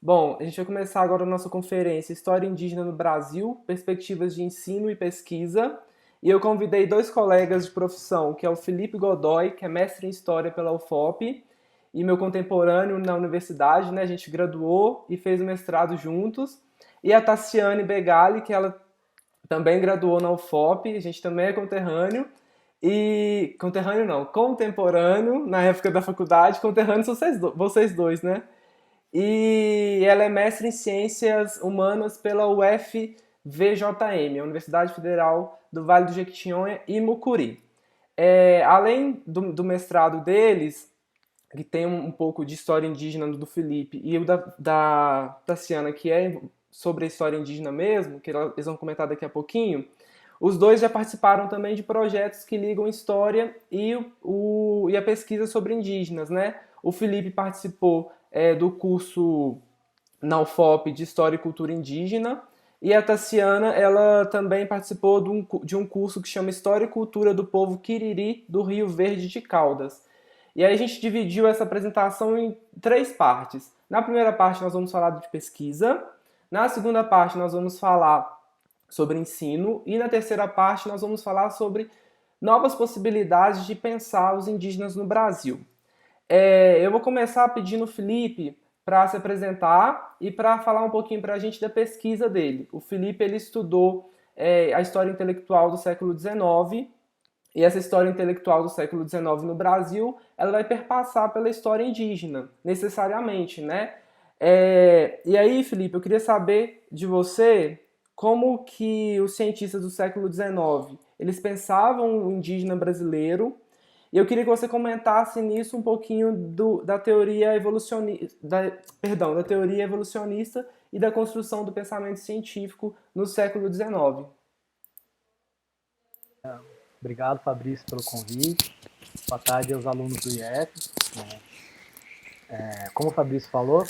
Bom, a gente vai começar agora a nossa conferência História Indígena no Brasil, Perspectivas de Ensino e Pesquisa. E eu convidei dois colegas de profissão, que é o Felipe Godoy, que é mestre em História pela UFOP, e meu contemporâneo na universidade, né? A gente graduou e fez o mestrado juntos. E a Tassiane Begali, que ela também graduou na UFOP, a gente também é conterrâneo. E conterrâneo não, contemporâneo na época da faculdade, conterrâneo são vocês dois, né? E ela é mestre em Ciências Humanas pela UFVJM, a Universidade Federal do Vale do Jequitinhonha e Mucuri. Além do mestrado deles, que tem um pouco de história indígena do Felipe, e o da Tassiana, que é sobre a história indígena mesmo, que eles vão comentar daqui a pouquinho, os dois já participaram também de projetos que ligam história e a pesquisa sobre indígenas, né? O Felipe participou do curso na UFOP de História e Cultura Indígena, e a Tassiana, ela também participou de um curso que chama História e Cultura do Povo Quiriri do Rio Verde de Caldas. E aí a gente dividiu essa apresentação em três partes. Na primeira parte nós vamos falar de pesquisa, na segunda parte nós vamos falar sobre ensino e na terceira parte nós vamos falar sobre novas possibilidades de pensar os indígenas no Brasil. Eu vou começar pedindo o Felipe para se apresentar e para falar um pouquinho para a gente da pesquisa dele. O Felipe ele estudou a história intelectual do século XIX e essa história intelectual do século XIX no Brasil, ela vai perpassar pela história indígena, necessariamente, né? E aí, Felipe, eu queria saber de você como que os cientistas do século XIX, eles pensavam o indígena brasileiro, e eu queria que você comentasse nisso um pouquinho da teoria evolucionista, da teoria evolucionista e da construção do pensamento científico no século XIX. Obrigado, Fabrício, pelo convite. Boa tarde aos alunos do IF. Como o Fabrício falou,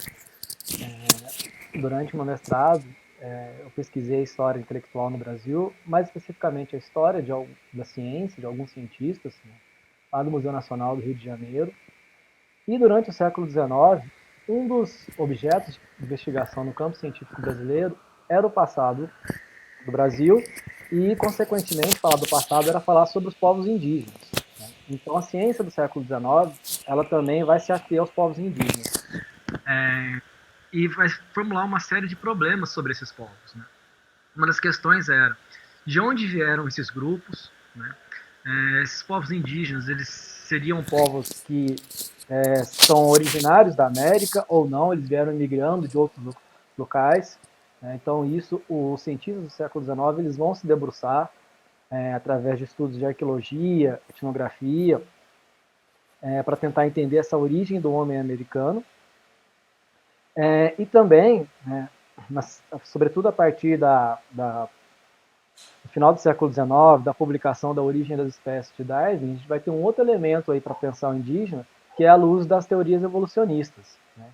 durante o meu mestrado, eu pesquisei a história intelectual no Brasil, mais especificamente a história da ciência, de alguns cientistas, né, lá do Museu Nacional do Rio de Janeiro. E durante o século XIX, um dos objetos de investigação no campo científico brasileiro era o passado do Brasil e, consequentemente, falar do passado era falar sobre os povos indígenas. Né? Então, a ciência do século XIX, ela também vai se ater aos povos indígenas. E vai formular uma série de problemas sobre esses povos. Né? Uma das questões era de onde vieram esses grupos, né? Esses povos indígenas, eles seriam povos que são originários da América ou não, eles vieram migrando de outros locais. Né? Então, isso, os cientistas do século XIX, eles vão se debruçar através de estudos de arqueologia, etnografia, para tentar entender essa origem do homem americano. E também, né, sobretudo a partir do final do século XIX, da publicação da Origem das Espécies de Darwin, a gente vai ter um outro elemento aí para pensar o indígena, que é a luz das teorias evolucionistas. Né?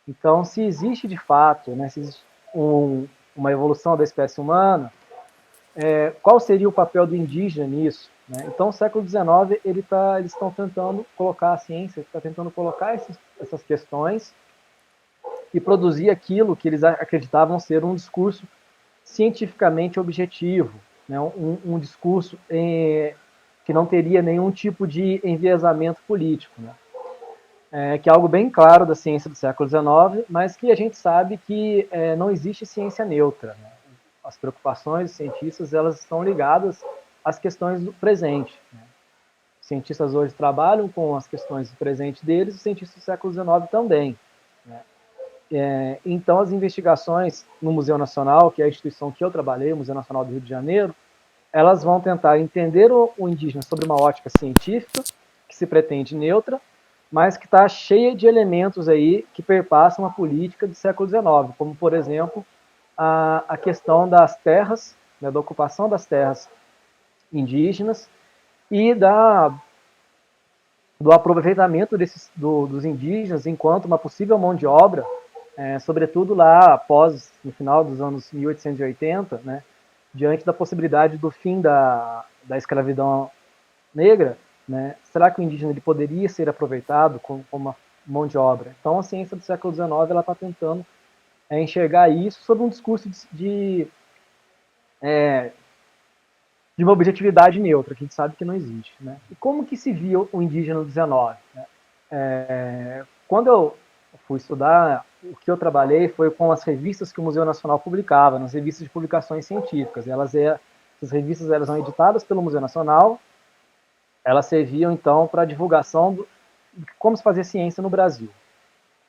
Então, se existe de fato, né, se existe uma evolução da espécie humana, qual seria o papel do indígena nisso? Né? Então, o século XIX, eles estão tentando colocar a ciência, está tentando colocar essas questões e produzir aquilo que eles acreditavam ser um discurso cientificamente objetivo, né? um discurso que não teria nenhum tipo de enviesamento político, né? Que é algo bem claro da ciência do século XIX, mas que a gente sabe que não existe ciência neutra. Né? As preocupações dos cientistas, elas estão ligadas às questões do presente. Né? Os cientistas hoje trabalham com as questões do presente deles, os cientistas do século XIX também. Né? Então, as investigações no Museu Nacional, que é a instituição que eu trabalhei, o Museu Nacional do Rio de Janeiro, elas vão tentar entender o indígena sobre uma ótica científica, que se pretende neutra, mas que está cheia de elementos aí que perpassam a política do século XIX, como, por exemplo, a questão das terras, né, da ocupação das terras indígenas e do aproveitamento dos indígenas enquanto uma possível mão de obra, sobretudo lá no final dos anos 1880, né, diante da possibilidade do fim da escravidão negra, né, será que o indígena ele poderia ser aproveitado como uma mão de obra? Então, a ciência do século XIX está tentando é enxergar isso sob um discurso é, de uma objetividade neutra, que a gente sabe que não existe. Né? E como que se via o indígena no 19? Né? Quando eu fui estudar, o que eu trabalhei foi com as revistas que o Museu Nacional publicava, nas revistas de publicações científicas. Essas revistas eram editadas pelo Museu Nacional, elas serviam então para a divulgação de como se fazia ciência no Brasil.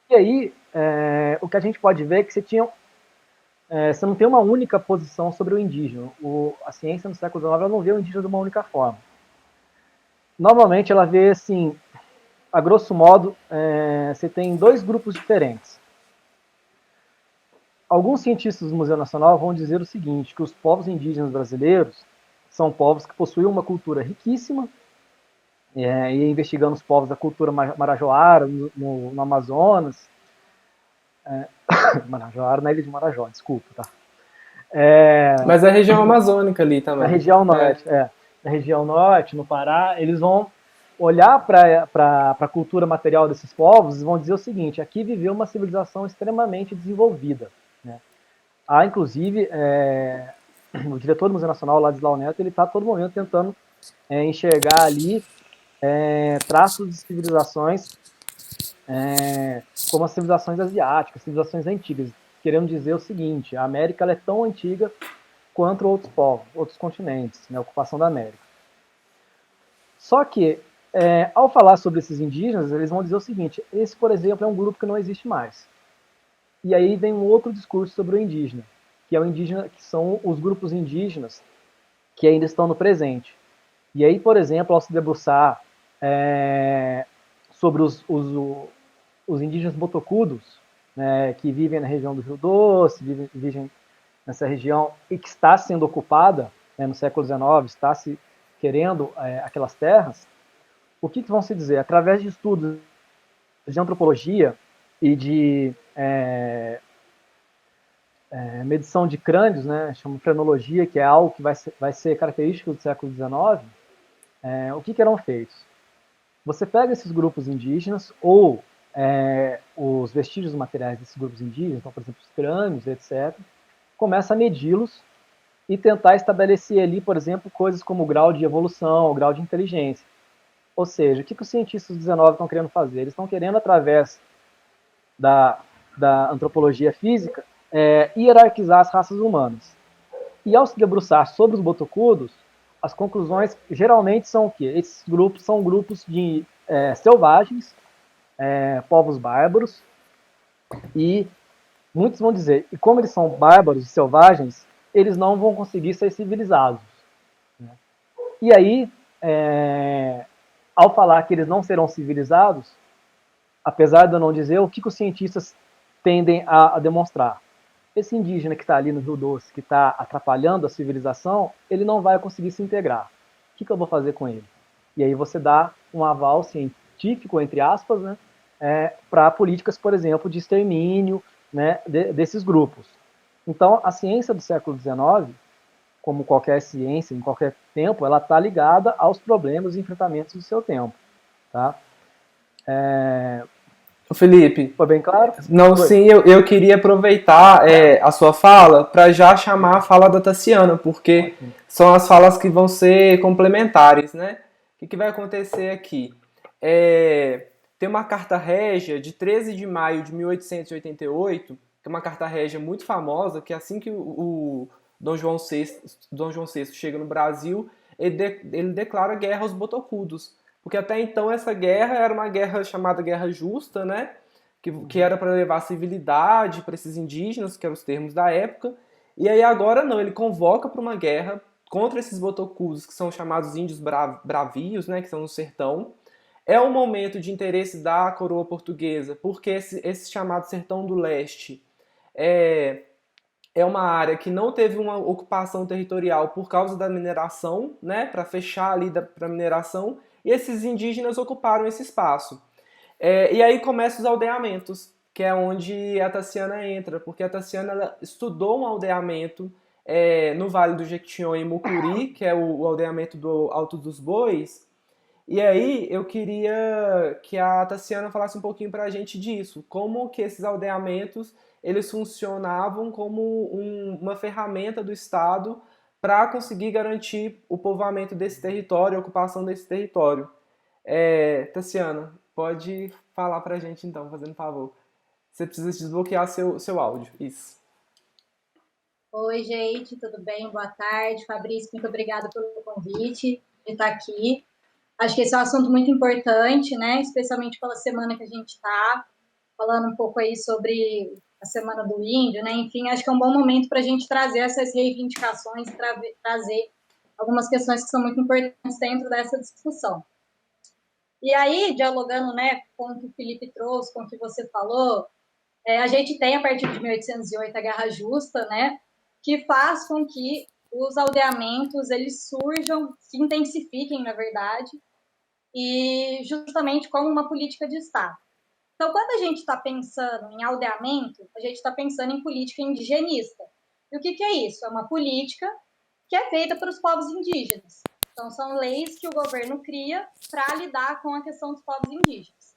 E aí, o que a gente pode ver é que você não tem uma única posição sobre o indígena. A ciência no século XIX ela não vê o indígena de uma única forma. Normalmente ela vê assim, a grosso modo, você tem dois grupos diferentes. Alguns cientistas do Museu Nacional vão dizer o seguinte, que os povos indígenas brasileiros são povos que possuem uma cultura riquíssima, e investigando os povos da cultura marajoara no Amazonas, Marajoara na ilha de Marajó, desculpa, tá? Mas é a região amazônica ali Na também. região norte, na região norte, no Pará, eles vão olhar para a cultura material desses povos e vão dizer o seguinte: aqui viveu uma civilização extremamente desenvolvida. Né? Há, inclusive, o diretor do Museu Nacional, Ladislau Neto, ele está a todo momento tentando enxergar ali traços de civilizações como as civilizações asiáticas, civilizações antigas, querendo dizer o seguinte: a América ela é tão antiga quanto outros povos, outros continentes, né, a ocupação da América. Só que, ao falar sobre esses indígenas, eles vão dizer o seguinte: esse, por exemplo, é um grupo que não existe mais. E aí vem um outro discurso sobre o indígena, que é o indígena, que são os grupos indígenas que ainda estão no presente. E aí, por exemplo, ao se debruçar sobre os indígenas botocudos, né, que vivem na região do Rio Doce, vivem nessa região e que está sendo ocupada, né, no século XIX, está se querendo aquelas terras, o que vão se dizer? Através de estudos de antropologia e de medição de crânios, né, chama frenologia, que é algo que vai ser característico do século XIX, o que eram feitos? Você pega esses grupos indígenas ou os vestígios materiais desses grupos indígenas, então, por exemplo, os crânios, etc., começa a medi-los e tentar estabelecer ali, por exemplo, coisas como o grau de evolução, o grau de inteligência. Ou seja, o que os cientistas do 19 estão querendo fazer? Eles estão querendo, através da antropologia física, hierarquizar as raças humanas. E ao se debruçar sobre os botocudos, as conclusões geralmente são o quê? Esses grupos são grupos de selvagens, povos bárbaros, e muitos vão dizer, e como eles são bárbaros e selvagens, eles não vão conseguir ser civilizados. Né? E aí, ao falar que eles não serão civilizados, apesar de eu não dizer, o que os cientistas tendem a demonstrar? Esse indígena que está ali no Rio Doce, que está atrapalhando a civilização, ele não vai conseguir se integrar. O que eu vou fazer com ele? E aí você dá um aval científico, entre aspas, né, para políticas, por exemplo, de extermínio, né, desses grupos. Então, a ciência do século XIX, como qualquer ciência, em qualquer tempo, ela está ligada aos problemas e enfrentamentos do seu tempo. Tá? Felipe, Foi bem claro? não, Foi. sim, eu queria aproveitar a sua fala para já chamar a fala da Tassiana, porque Ótimo. são as falas que vão ser complementares, né? O que vai acontecer aqui? Tem uma carta régia de 13 de maio de 1888, que é uma carta régia muito famosa, que assim que o Dom João VI chega no Brasil, ele declara guerra aos botocudos. Porque até então essa guerra era uma guerra chamada Guerra Justa, né? Que era para levar civilidade para esses indígenas, que eram os termos da época. E aí agora não, ele convoca para uma guerra contra esses botocudos, que são chamados índios bravios, né? Que são no sertão. É um momento de interesse da coroa portuguesa, porque esse chamado Sertão do Leste é uma área que não teve uma ocupação territorial por causa da mineração, né, para fechar ali para mineração, e esses indígenas ocuparam esse espaço. E aí começam os aldeamentos, que é onde a Tassiana entra, porque a Tassiana ela estudou um aldeamento no Vale do Jequitinhonha e Mucuri, que é o aldeamento do Alto dos Bois, e aí eu queria que a Tassiana falasse um pouquinho para a gente disso, como que esses aldeamentos eles funcionavam como uma ferramenta do Estado para conseguir garantir o povoamento desse território, a ocupação desse território. Tassiana, pode falar para a gente então, fazendo um favor. Você precisa desbloquear seu áudio. Isso. Oi, gente, tudo bem? Boa tarde. Fabrício, muito obrigada pelo convite de estar aqui. Acho que esse é um assunto muito importante, né? Especialmente pela semana que a gente está falando um pouco aí sobre a Semana do Índio, né? Enfim, acho que é um bom momento para a gente trazer essas reivindicações e trazer algumas questões que são muito importantes dentro dessa discussão. E aí, dialogando, né, com o que o Felipe trouxe, com o que você falou, a gente tem, a partir de 1808, a Guerra Justa, né, que faz com que os aldeamentos, eles surjam, se intensifiquem, na verdade, e justamente como uma política de Estado. Então, quando a gente está pensando em aldeamento, a gente está pensando em política indigenista. E o que é isso? É uma política que é feita para os povos indígenas. Então, são leis que o governo cria para lidar com a questão dos povos indígenas.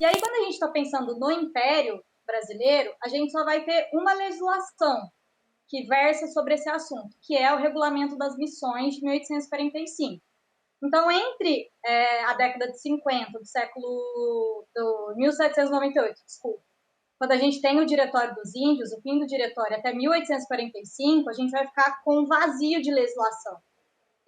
E aí, quando a gente está pensando no Império Brasileiro, a gente só vai ter uma legislação que versa sobre esse assunto, que é o Regulamento das Missões de 1845. Então, entre a década de 50, do 1798, desculpa, quando a gente tem o Diretório dos Índios, o fim do Diretório, até 1845, a gente vai ficar com um vazio de legislação.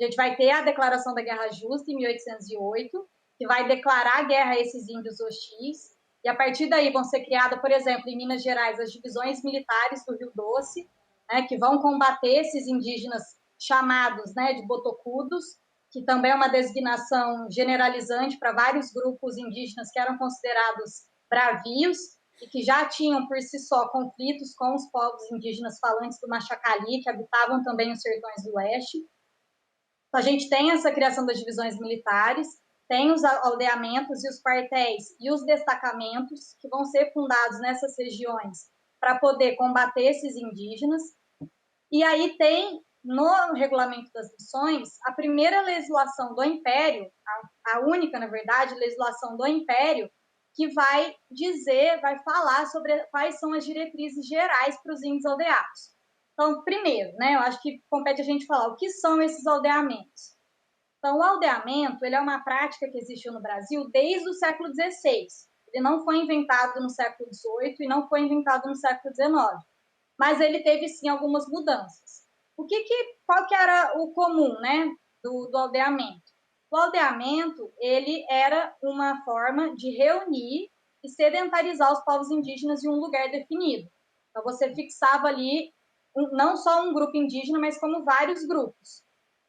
A gente vai ter a Declaração da Guerra Justa, em 1808, que vai declarar a guerra a esses índios hostis, e a partir daí vão ser criadas, por exemplo, em Minas Gerais, as divisões militares do Rio Doce, né, que vão combater esses indígenas chamados, né, de botocudos, que também é uma designação generalizante para vários grupos indígenas que eram considerados bravios e que já tinham por si só conflitos com os povos indígenas falantes do Machacali, que habitavam também os sertões do leste. Então, a gente tem essa criação das divisões militares, tem os aldeamentos e os quartéis e os destacamentos que vão ser fundados nessas regiões para poder combater esses indígenas. E aí tem, no regulamento das missões, a primeira legislação do Império, a única, na verdade, legislação do Império, que vai dizer, vai falar sobre quais são as diretrizes gerais para os índios aldeados. Então, primeiro, né, eu acho que compete a gente falar o que são esses aldeamentos. Então, o aldeamento, ele é uma prática que existiu no Brasil desde o século XVI. Ele não foi inventado no século XVIII e não foi inventado no século XIX. Mas ele teve, sim, algumas mudanças. Qual que era o comum, né, do aldeamento? O aldeamento, ele era uma forma de reunir e sedentarizar os povos indígenas em um lugar definido. Então, você fixava ali não só um grupo indígena, mas como vários grupos.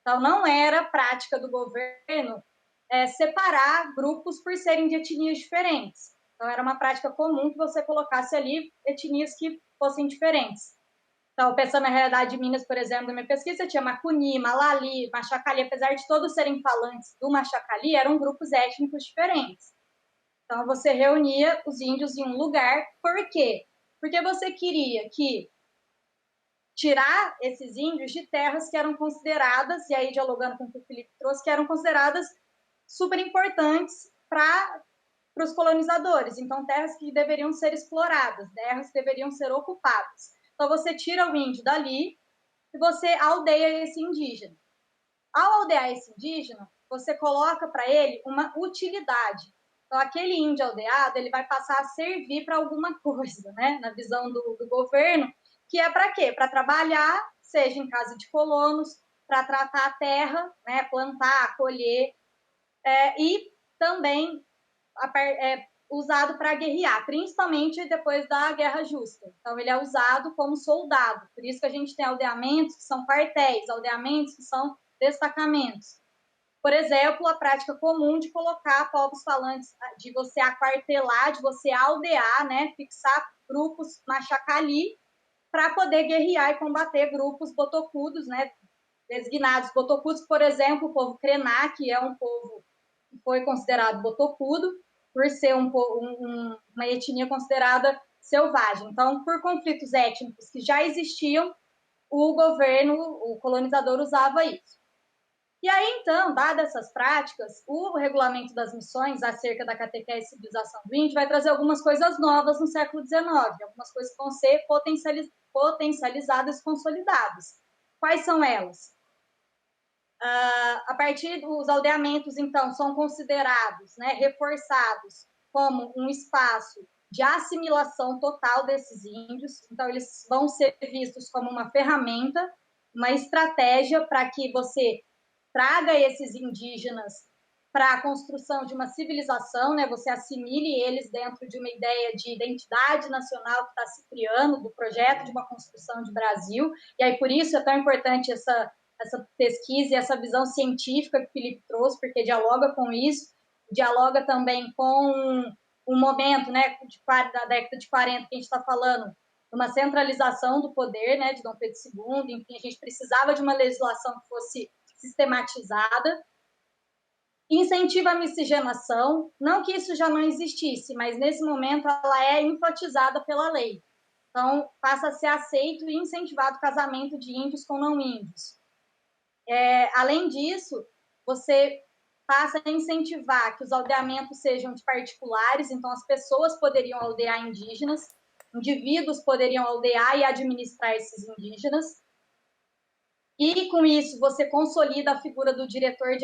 Então, não era prática do governo separar grupos por serem de etnias diferentes. Então, era uma prática comum que você colocasse ali etnias que fossem diferentes. Então, pensando na realidade de Minas, por exemplo, na minha pesquisa, tinha Macuni, Malali, Machacali, apesar de todos serem falantes do Machacali, eram grupos étnicos diferentes. Então, você reunia os índios em um lugar. Por quê? Porque você queria tirar esses índios de terras que eram consideradas, e aí dialogando com o que o Felipe trouxe, que eram consideradas super importantes para os colonizadores. Então, terras que deveriam ser exploradas, terras que deveriam ser ocupadas. Então, você tira o índio dali e você aldeia esse indígena. Ao aldear esse indígena, você coloca para ele uma utilidade. Então, aquele índio aldeado, ele vai passar a servir para alguma coisa, né? Na visão do governo, que é para quê? Para trabalhar, seja em casa de colonos, para tratar a terra, né? Plantar, colher, e também usado para guerrear, principalmente depois da Guerra Justa. Então, ele é usado como soldado. Por isso que a gente tem aldeamentos que são quartéis, aldeamentos que são destacamentos. Por exemplo, a prática comum de colocar povos falantes, de você aquartelar, de você aldear, né, fixar grupos machacali para poder guerrear e combater grupos botocudos, né, designados botocudos, por exemplo, o povo Krenak, que é um povo que foi considerado botocudo, por ser uma etnia considerada selvagem. Então, por conflitos étnicos que já existiam, o governo, o colonizador usava isso. E aí, então, dadas essas práticas, o regulamento das missões acerca da catequese e civilização do índio vai trazer algumas coisas novas no século XIX, algumas coisas que vão ser potencializadas e consolidadas. Quais são elas? A partir dos aldeamentos, então, são considerados, né, reforçados como um espaço de assimilação total desses índios. Então, eles vão ser vistos como uma ferramenta, uma estratégia para que você traga esses indígenas para a construção de uma civilização, né? Você assimile eles dentro de uma ideia de identidade nacional que está se criando, do projeto de uma construção de Brasil. E aí, por isso, é tão importante essa pesquisa e essa visão científica que o Felipe trouxe, porque dialoga com isso, dialoga também com um momento, né, da década de 40, que a gente está falando, uma centralização do poder, né, de Dom Pedro II, enfim, a gente precisava de uma legislação que fosse sistematizada, incentiva a miscigenação, não que isso já não existisse, mas nesse momento ela é enfatizada pela lei. Então, passa a ser aceito e incentivado o casamento de índios com não índios. Além disso, você passa a incentivar que os aldeamentos sejam de particulares, então as pessoas poderiam aldear indígenas, indivíduos poderiam aldear e administrar esses indígenas, e com isso você consolida a figura do diretores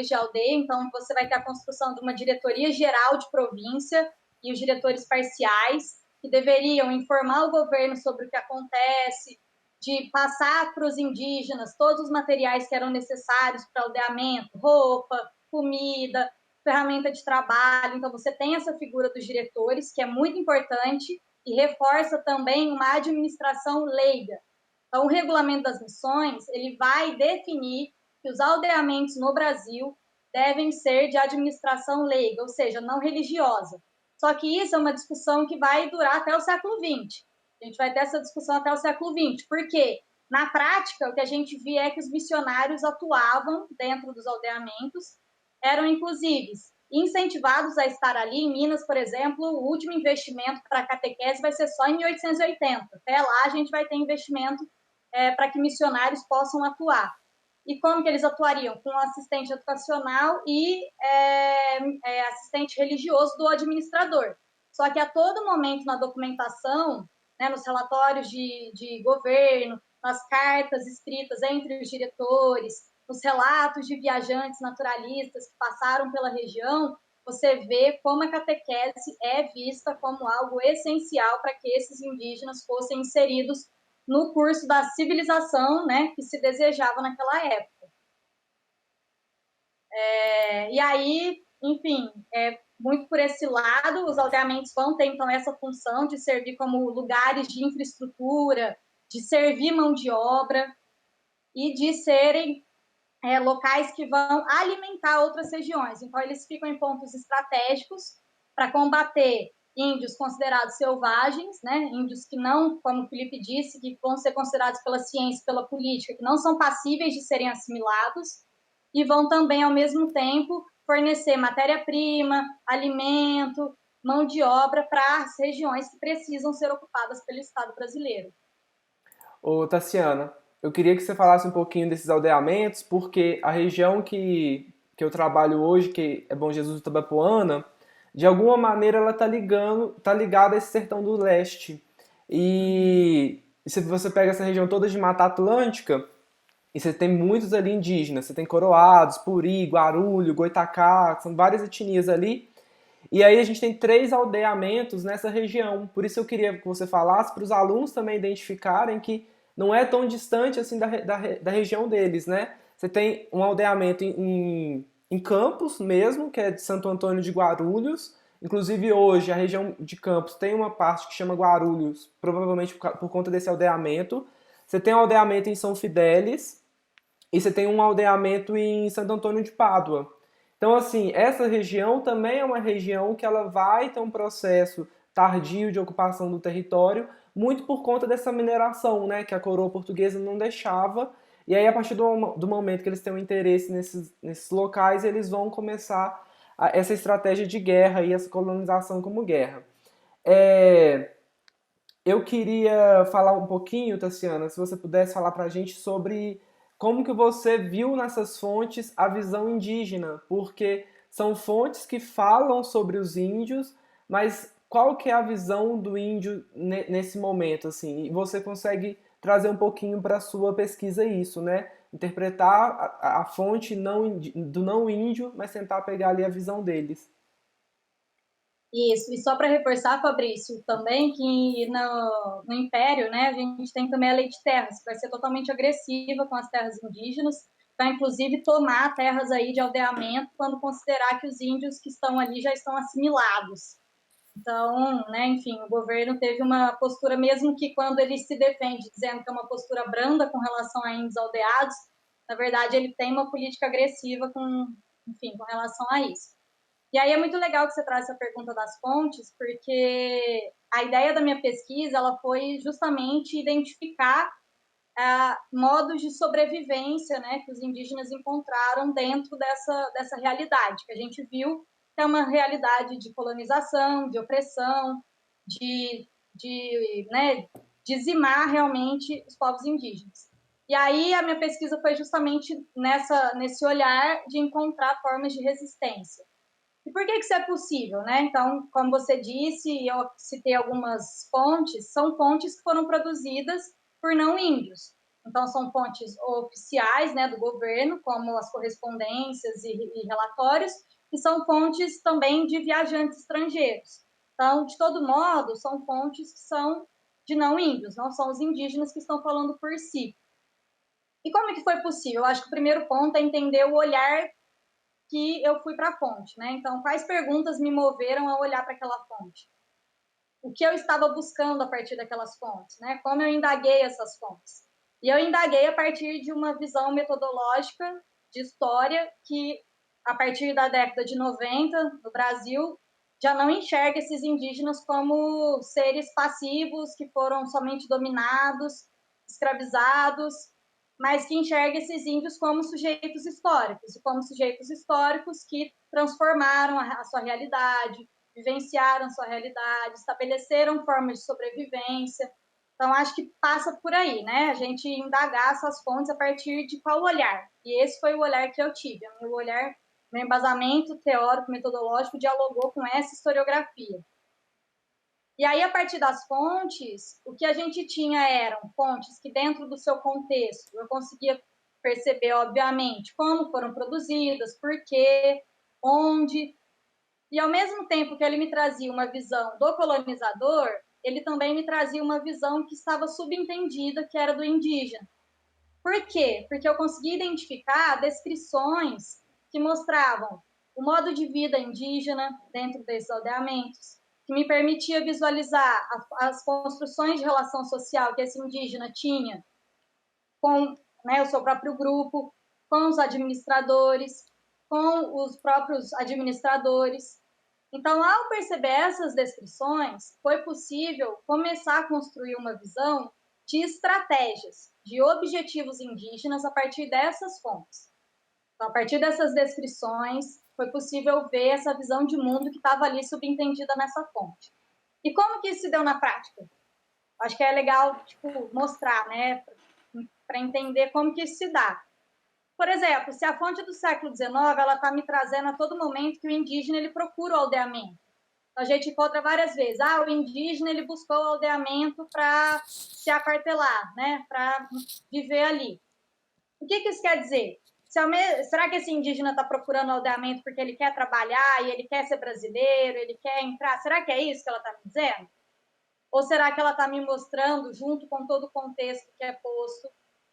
de aldeia, então você vai ter a construção de uma diretoria geral de província e os diretores parciais, que deveriam informar o governo sobre o que acontece, de passar para os indígenas todos os materiais que eram necessários para aldeamento, roupa, comida, ferramenta de trabalho. Então você tem essa figura dos diretores, que é muito importante, e reforça também uma administração leiga. Então, o regulamento das missões, ele vai definir que os aldeamentos no Brasil devem ser de administração leiga, ou seja, não religiosa. Só que isso é uma discussão que vai durar até o século XX. A gente vai ter essa discussão até o século XX, porque, na prática, o que a gente via é que os missionários atuavam dentro dos aldeamentos, eram, inclusive, incentivados a estar ali. Em Minas, por exemplo, o último investimento para a catequese vai ser só em 1880. Até lá, a gente vai ter investimento para que missionários possam atuar. E como que eles atuariam? Com assistente educacional e assistente religioso do administrador. Só que a todo momento na documentação, né, nos relatórios de governo, nas cartas escritas entre os diretores, nos relatos de viajantes naturalistas que passaram pela região, você vê como a catequese é vista como algo essencial para que esses indígenas fossem inseridos no curso da civilização, né, que se desejava naquela época. E aí, enfim, muito por esse lado, os aldeamentos vão ter, então, essa função de servir como lugares de infraestrutura, de servir mão de obra e de serem locais que vão alimentar outras regiões. Então, eles ficam em pontos estratégicos para combater índios considerados selvagens, né? Índios que não, como o Felipe disse, que vão ser considerados pela ciência, pela política, que não são passíveis de serem assimilados, e vão também, ao mesmo tempo, fornecer matéria-prima, alimento, mão de obra para as regiões que precisam ser ocupadas pelo Estado brasileiro. Ô, Tassiana, eu queria que você falasse um pouquinho desses aldeamentos, porque a região que eu trabalho hoje, que é Bom Jesus do Tabapuana, de alguma maneira ela tá ligada a esse sertão do leste. E se você pega essa região toda de Mata Atlântica, e você tem muitos ali indígenas, você tem Coroados, Puri, Guarulho, Goitacá, são várias etnias ali. E aí a gente tem 3 aldeamentos nessa região. Por isso eu queria que você falasse para os alunos também identificarem que não é tão distante assim da região deles, né? Você tem um aldeamento em Campos mesmo, que é de Santo Antônio de Guarulhos. Inclusive hoje a região de Campos tem uma parte que chama Guarulhos, provavelmente por conta desse aldeamento. Você tem um aldeamento em São Fidélis e você tem um aldeamento em Santo Antônio de Pádua. Então, assim, essa região também é uma região que ela vai ter um processo tardio de ocupação do território, muito por conta dessa mineração, né, que a coroa portuguesa não deixava. E aí, a partir do momento que eles têm um interesse nesses locais, eles vão começar essa estratégia de guerra e essa colonização como guerra. Eu queria falar um pouquinho, Tassiana, se você pudesse falar para a gente sobre como que você viu nessas fontes a visão indígena, porque são fontes que falam sobre os índios, mas qual que é a visão do índio nesse momento, assim? E você consegue trazer um pouquinho para a sua pesquisa isso, né? Interpretar a fonte do não índio, mas tentar pegar ali a visão deles. Isso, e só para reforçar, Fabrício, também que no Império, né, a gente tem também a lei de terras, que vai ser totalmente agressiva com as terras indígenas, vai inclusive tomar terras aí de aldeamento quando considerar que os índios que estão ali já estão assimilados. Então, né, enfim, o governo teve uma postura, mesmo que quando ele se defende dizendo que é uma postura branda com relação a índios aldeados, na verdade ele tem uma política agressiva enfim, com relação a isso. E aí é muito legal que você traz essa pergunta das fontes, porque a ideia da minha pesquisa ela foi justamente identificar modos de sobrevivência, né, que os indígenas encontraram dentro dessa realidade, que a gente viu que é uma realidade de colonização, de opressão, né, dizimar realmente os povos indígenas. E aí a minha pesquisa foi justamente nesse olhar de encontrar formas de resistência. E por que isso é possível, né? Então, como você disse, eu citei algumas fontes, são fontes que foram produzidas por não índios. Então, são fontes oficiais, né, do governo, como as correspondências e relatórios, e são fontes também de viajantes estrangeiros. Então, de todo modo, são fontes que são de não índios, não são os indígenas que estão falando por si. E como é que foi possível? Eu acho que o primeiro ponto é entender o olhar que eu fui para a fonte, né? Então, quais perguntas me moveram a olhar para aquela fonte? O que eu estava buscando a partir daquelas fontes, né? Como eu indaguei essas fontes? E eu indaguei a partir de uma visão metodológica de história que, a partir da década de 90, no Brasil, já não enxerga esses indígenas como seres passivos que foram somente dominados, escravizados, mas que enxerga esses índios como sujeitos históricos, e como sujeitos históricos que transformaram a sua realidade, vivenciaram sua realidade, estabeleceram formas de sobrevivência. Então, acho que passa por aí, né? A gente indagar essas fontes a partir de qual olhar. E esse foi o olhar que eu tive. O meu olhar, meu embasamento teórico, metodológico, dialogou com essa historiografia. E aí, a partir das fontes, o que a gente tinha eram fontes que, dentro do seu contexto, eu conseguia perceber, obviamente, como foram produzidas, por quê, onde. E, ao mesmo tempo que ele me trazia uma visão do colonizador, ele também me trazia uma visão que estava subentendida, que era do indígena. Por quê? Porque eu consegui identificar descrições que mostravam o modo de vida indígena dentro desses aldeamentos, que me permitia visualizar as construções de relação social que esse indígena tinha com, né, o seu próprio grupo, com os administradores, com os próprios administradores. Então, ao perceber essas descrições, foi possível começar a construir uma visão de estratégias, de objetivos indígenas a partir dessas fontes. Então, a partir dessas descrições, foi possível ver essa visão de mundo que estava ali subentendida nessa fonte. E como que isso se deu na prática? Acho que é legal mostrar, né, para entender como que isso se dá. Por exemplo, se a fonte do século XIX ela está me trazendo a todo momento que o indígena ele procura o aldeamento. A gente encontra várias vezes. O indígena ele buscou o aldeamento para se aquartelar, né, para viver ali. O que isso quer dizer? Será que esse indígena está procurando aldeamento porque ele quer trabalhar e ele quer ser brasileiro, ele quer entrar? Será que é isso que ela está me dizendo? Ou será que ela está me mostrando, junto com todo o contexto que é posto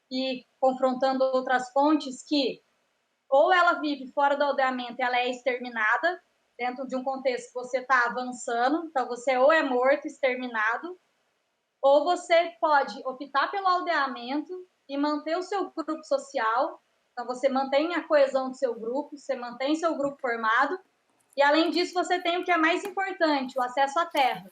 e confrontando outras fontes, que ou ela vive fora do aldeamento e ela é exterminada, dentro de um contexto que você está avançando, então você ou é morto, exterminado, ou você pode optar pelo aldeamento e manter o seu grupo social, então você mantém a coesão do seu grupo, você mantém seu grupo formado, e além disso você tem o que é mais importante, o acesso à terra,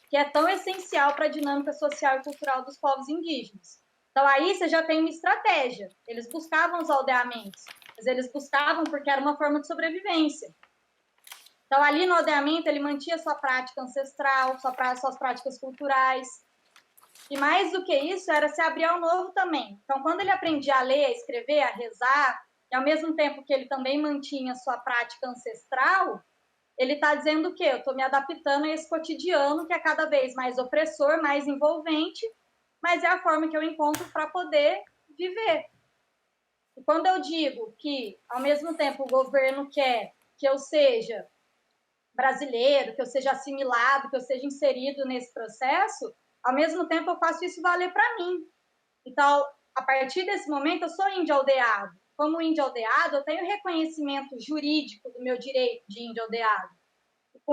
que é tão essencial para a dinâmica social e cultural dos povos indígenas. Então aí você já tem uma estratégia, eles buscavam os aldeamentos, mas eles buscavam porque era uma forma de sobrevivência. Então ali no aldeamento ele mantinha sua prática ancestral, suas práticas culturais, E mais do que isso, era se abrir ao novo também. Então, quando ele aprendia a ler, a escrever, a rezar, e ao mesmo tempo que ele também mantinha sua prática ancestral, ele está dizendo o quê? Eu estou me adaptando a esse cotidiano que é cada vez mais opressor, mais envolvente, mas é a forma que eu encontro para poder viver. E quando eu digo que, ao mesmo tempo, o governo quer que eu seja brasileiro, que eu seja assimilado, que eu seja inserido nesse processo, ao mesmo tempo eu faço isso valer para mim. Então, a partir desse momento, eu sou índio aldeado. Como índio aldeado, eu tenho reconhecimento jurídico do meu direito de índio aldeado.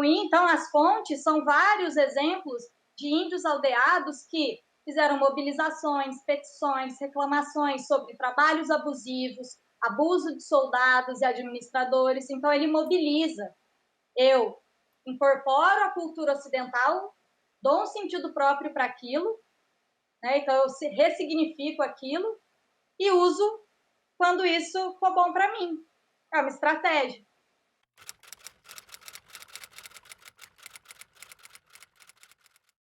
Então, as fontes são vários exemplos de índios aldeados que fizeram mobilizações, petições, reclamações sobre trabalhos abusivos, abuso de soldados e administradores. Então, ele mobiliza. Eu incorporo a cultura ocidental, dou um sentido próprio para aquilo, né? Então, eu ressignifico aquilo e uso quando isso for bom para mim. É uma estratégia.